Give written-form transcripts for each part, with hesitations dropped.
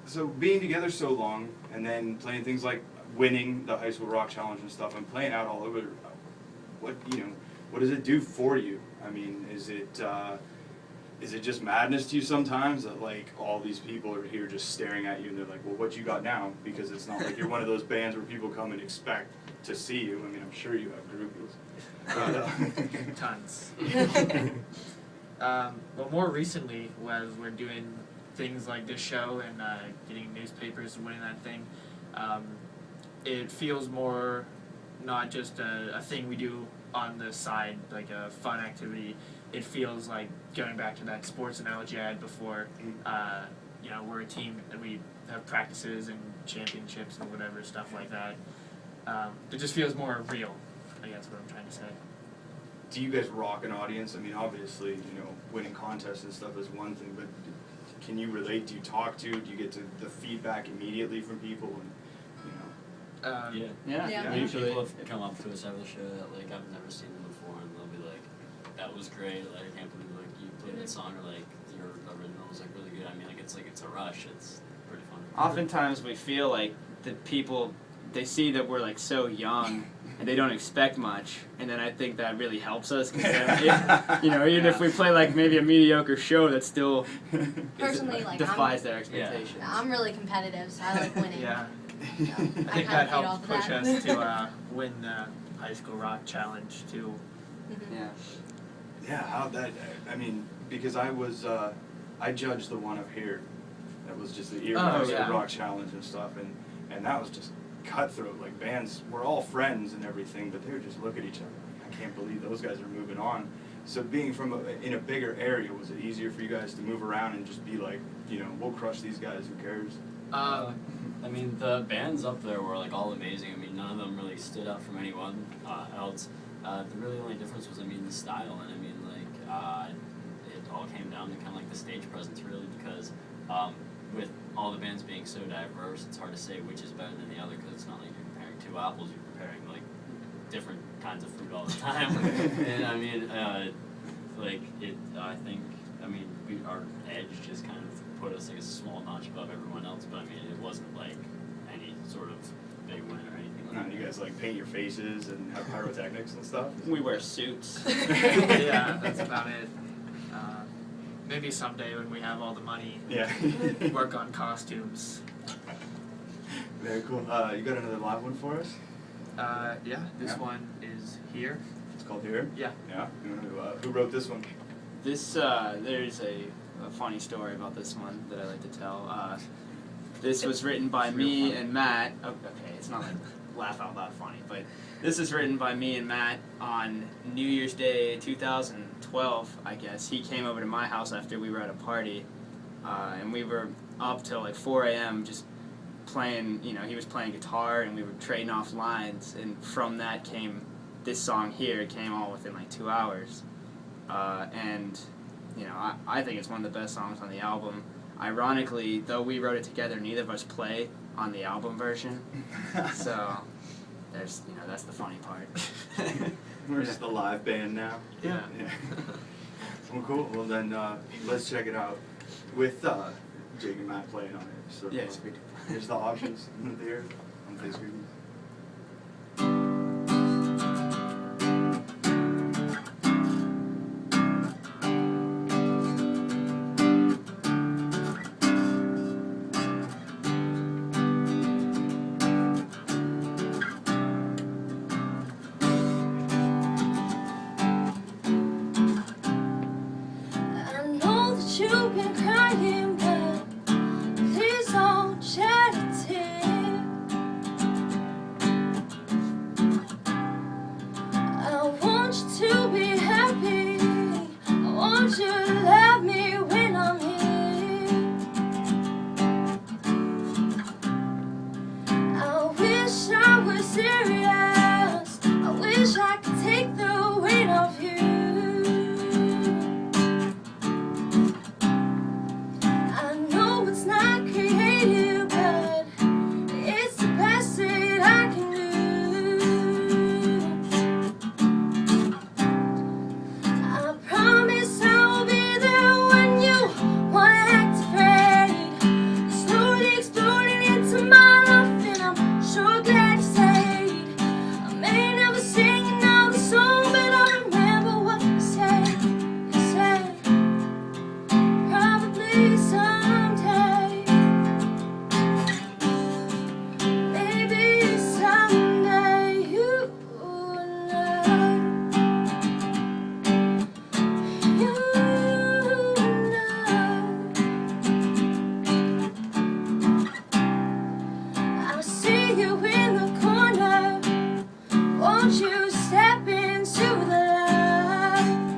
so being together so long, and then playing things like winning the high school rock challenge and stuff, and playing out all over, what does it do for you? I mean, is it just madness to you sometimes that like all these people are here just staring at you and they're like, well, what you got now? Because it's not like you're one of those bands where people come and expect to see you. I mean, I'm sure you have groupies. Tons. Well, more recently, as we're doing things like this show and getting newspapers and winning that thing, it feels more not just a thing we do on the side, like a fun activity. It feels like going back to that sports analogy I had before. We're a team and we have practices and championships and whatever stuff like that. It just feels more real, I guess what I'm trying to say. Do you guys rock an audience? I mean, obviously, winning contests and stuff is one thing, but can you relate? Do you talk to? Do you get the feedback immediately from people? And, Yeah. Usually people have come up to us after the show that like I've never seen them before, and they'll be like, "That was great! Like I can't believe like you played that song, or like your original was like really good." I mean, like it's a rush. It's pretty fun. Oftentimes we feel like the people, they see that we're like so young and they don't expect much, and then I think that really helps us because even if we play like maybe a mediocre show, that still Personally, like, defies their expectations. I'm really competitive, so I like winning. Yeah. So I think that helped push us to win the high school rock challenge too. Yeah. Yeah, how that? I mean, because I judged the one up here. That was just the rock challenge and stuff, and that was just cutthroat. Like bands, we're all friends and everything, but they would just look at each other. Like, I can't believe those guys are moving on. So being in a bigger area, was it easier for you guys to move around and just be like, we'll crush these guys, who cares? I mean, the bands up there were like all amazing. I mean, none of them really stood out from anyone else. The really only difference was, the style, and it all came down to kind of like the stage presence, really, because with all the bands being so diverse, it's hard to say which is better than the other, because it's not like you're comparing two apples, you're comparing like different kinds of fruit all the time. And our edge just kind of put us like a small notch above everyone else, but it wasn't like any sort of big win or anything like that. You guys like paint your faces and have pyrotechnics and stuff? We wear suits. Yeah, that's about it. Maybe someday when we have all the money, work on costumes. Very cool. You got another live one for us? This one is Here. It's called Here? Yeah. Yeah? Who wrote this one? This, there's a funny story about this one that I like to tell. This was written by me and Matt. Oh, okay, it's not like laugh out loud funny, but this is written by me and Matt on New Year's Day 2012, I guess. He came over to my house after we were at a party, and we were up till like 4 a.m. just playing, he was playing guitar and we were trading off lines, and from that came this song Here. It came all within like 2 hours. I think it's one of the best songs on the album. Ironically, though we wrote it together, neither of us play on the album version. So, that's the funny part. We're just the live band now. Yeah. Well, cool. Well, then let's check it out with Jake and Matt playing on it. So, Yeah, it's a big here's the options there on Facebook. You've been crying, but please don't shed a tear. I want you to be happy. I want you to love me when I'm here. I wish I was serious. I wish I could take the weight of you. someday, maybe someday you know, you know. I see you in the corner. Won't you step into the light?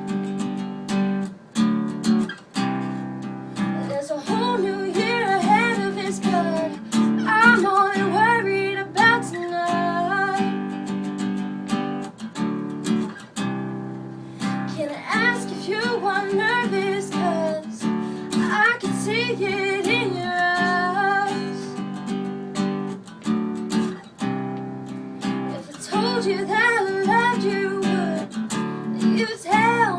There's a whole new year ahead of us, but I'm only worried about tonight. Can I ask if you are nervous? 'Cause I can see it in your eyes. If I told you that I loved you, would you tell